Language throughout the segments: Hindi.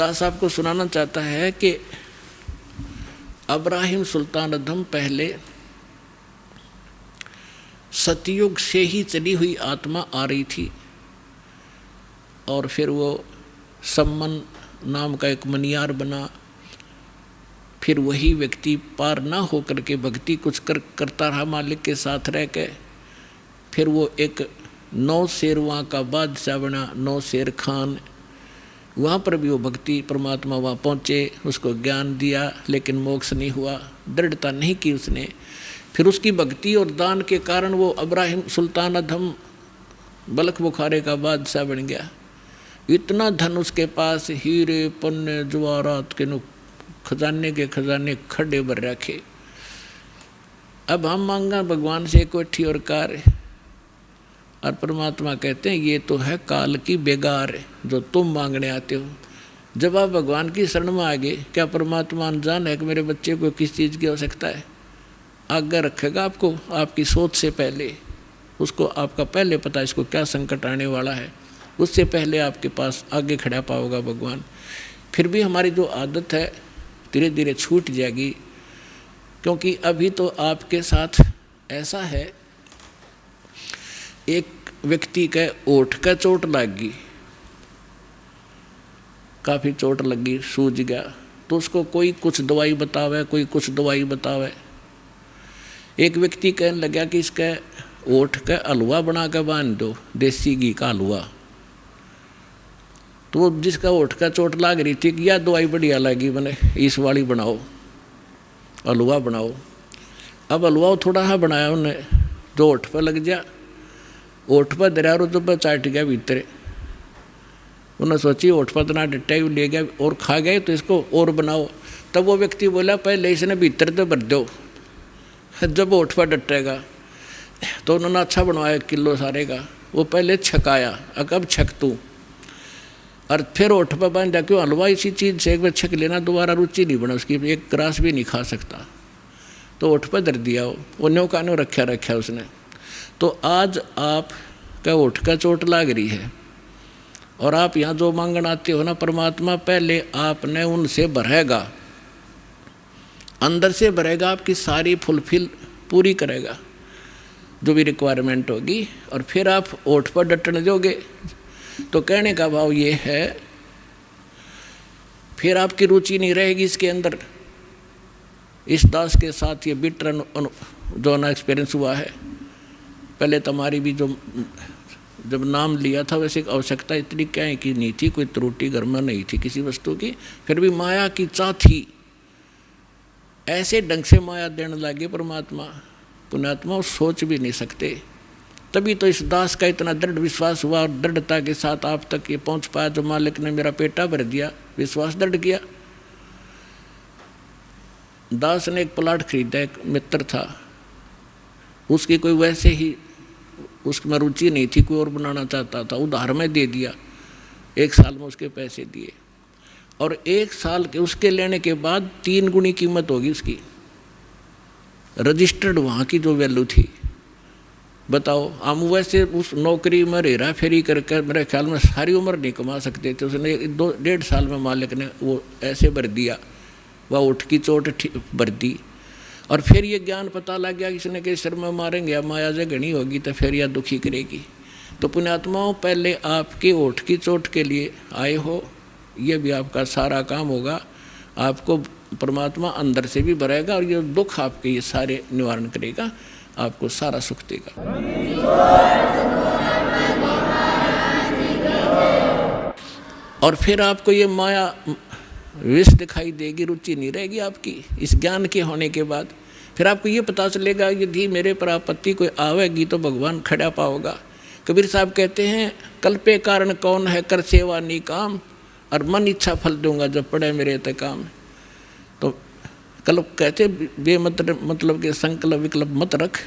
दास आपको सुनाना चाहता है कि इब्राहिम सुल्तान अदम पहले सतयुग से ही चली हुई आत्मा आ रही थी और फिर वो सम्मन नाम का एक मनियार बना। फिर वही व्यक्ति पार ना होकर के भक्ति कुछ करता रहा मालिक के साथ रह के। फिर वो एक 9 शेरवां का बादशाह बना, 9 शेर खान। वहाँ पर भी वो भक्ति परमात्मा वहाँ पहुँचे, उसको ज्ञान दिया, लेकिन मोक्ष नहीं हुआ, दृढ़ता नहीं की उसने। फिर उसकी भक्ति और दान के कारण वो इब्राहिम सुल्तान अदम बल्ख बुखारे का बादशाह बन गया। इतना धन उसके पास, हीरे पन्ने जवाहरात के खजाने के खजाने खड्डे भर रखे। अब हम मांगा भगवान से कोठी और कार, और परमात्मा कहते हैं ये तो है काल की बेगार जो तुम मांगने आते हो। जब आप भगवान की शरण में आ गए, क्या परमात्मा अनजान है कि मेरे बच्चे को किस चीज़ की आवश्यकता है? आज्ञा रखेगा आपको, आपकी सोच से पहले उसको आपका पहले पता है इसको क्या संकट आने वाला है, उससे पहले आपके पास आगे खड़ा पाओगा भगवान। फिर भी हमारी जो आदत है धीरे धीरे छूट जाएगी, क्योंकि अभी तो आपके साथ ऐसा है, एक व्यक्ति के ओठ का चोट लग गई, काफ़ी चोट लगी, सूज गया, तो उसको कोई कुछ दवाई बतावे, कोई कुछ दवाई बतावे। एक व्यक्ति कहने लगा कि इसका ओठ का हलवा बना कर बांध दो, देसी घी का हलवा। तो जिसका ओठ का चोट लग रही थी कि यह दवाई बढ़िया लगी, बने इस वाली बनाओ, हलवा बनाओ। अब हलवा थोड़ा सा बनाया उन्हें, जो ओठ पर लग जा, ओठ पर दरिया रो तो चाट गया भीतर। उन्हें सोची ओठ पर इतना डट्टा ही ले गया और खा गए, तो इसको और बनाओ। तब वो व्यक्ति बोला पहले इसने भीतर तो भर दो, जब ओठ पर डटेगा। तो उन्होंने अच्छा बनवाया 1 किलो सारे का। वो पहले छकाया, अब छक तू, और फिर ओठ पर बांधा। क्यों? हलवा इसी चीज़ से एक बार छक लेना, दोबारा रुचि नहीं बना उसकी, एक ग्रास भी नहीं खा सकता। तो ओठ पर धर दिया, वो न्यों का न्यों रखा उसने। तो आज आप का ओठ का चोट लाग रही है और आप यहाँ जो मांगन आते हो ना, परमात्मा पहले आपने उनसे भरेगा, अंदर से भरेगा, आपकी सारी फुलफिल पूरी करेगा जो भी रिक्वायरमेंट होगी। और फिर आप ओठ पर डटने दोगे। तो कहने का भाव ये है, फिर आपकी रुचि नहीं रहेगी इसके अंदर। इस दास के साथ ये बिटर जो ना एक्सपीरियंस हुआ है। पहले तुम्हारी भी जो जब नाम लिया था, वैसे आवश्यकता इतनी क्या है कि नहीं थी, कोई त्रुटि घर में नहीं थी किसी वस्तु की, फिर भी माया की चाह थी। ऐसे ढंग से माया देने लगे परमात्मा, पुण्यात्मा सोच भी नहीं सकते। तभी तो इस दास का इतना दृढ़ विश्वास हुआ और दृढ़ता के साथ आप तक ये पहुंच पाया, जो मालिक ने मेरा पेटा भर दिया, विश्वास दृढ़ किया। दास ने एक प्लाट खरीदा, एक मित्र था, उसकी कोई वैसे ही उसमें रुचि नहीं थी, कोई और बनाना चाहता था, उधार में दे दिया। 1 साल में उसके पैसे दिए और 1 साल के उसके लेने के बाद 3 गुनी कीमत होगी उसकी, रजिस्टर्ड वहाँ की जो वैल्यू थी। बताओ, हम वैसे उस नौकरी में हेरा फेरी करके मेरे ख्याल में सारी उम्र नहीं कमा सकते थे। उसने 2-1.5 साल में मालिक ने वो ऐसे भर दिया, वह उठ की चोट भर दी। और फिर ये ज्ञान पता लग गया, किसी ने के सिर में मारेंगे, माया जगनी होगी तो फिर यह दुखी करेगी। तो पुण्यात्माओं, पहले आपके ओठ की चोट के लिए आए हो, ये भी आपका सारा काम होगा। आपको परमात्मा अंदर से भी भरेगा और ये दुख आपके ये सारे निवारण करेगा, आपको सारा सुख देगा। और फिर आपको ये माया विष दिखाई देगी, रुचि नहीं रहेगी आपकी इस ज्ञान के होने के बाद। फिर आपको ये पता चलेगा यदि मेरे पर आपत्ति कोई आवेगी तो भगवान खड़ा पाओगा। कबीर साहब कहते हैं, कल्पे कारण कौन है, कर सेवा नी काम, और मन इच्छा फल दूंगा जब पड़े मेरे ते काम। तो कल्प कहते मतलब के संकल्प विकल्प मत रख,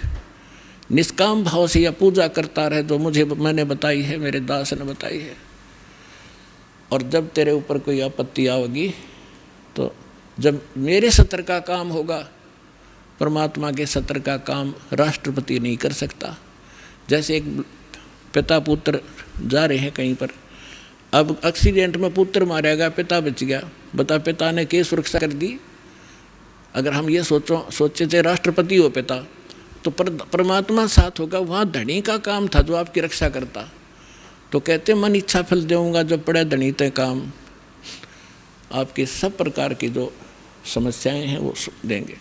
निष्काम भाव से या पूजा करता रहे जो मुझे मैंने बताई है, मेरे दास ने बताई है। और जब तेरे ऊपर कोई आपत्ति आएगी तो जब मेरे सत्र का काम होगा, परमात्मा के सत्र का काम राष्ट्रपति नहीं कर सकता। जैसे एक पिता पुत्र जा रहे हैं कहीं पर, अब एक्सीडेंट में पुत्र मारा गया, पिता बच गया, बता पिता ने क्या सुरक्षा कर दी। अगर हम ये सोचे थे राष्ट्रपति हो पिता, तो परमात्मा साथ होगा, वहाँ धनी का काम था जो आपकी रक्षा करता। तो कहते मन इच्छा फल देऊंगा जब पड़े धनी ते काम, आपकी सब प्रकार की जो समस्याएं हैं वो देंगे।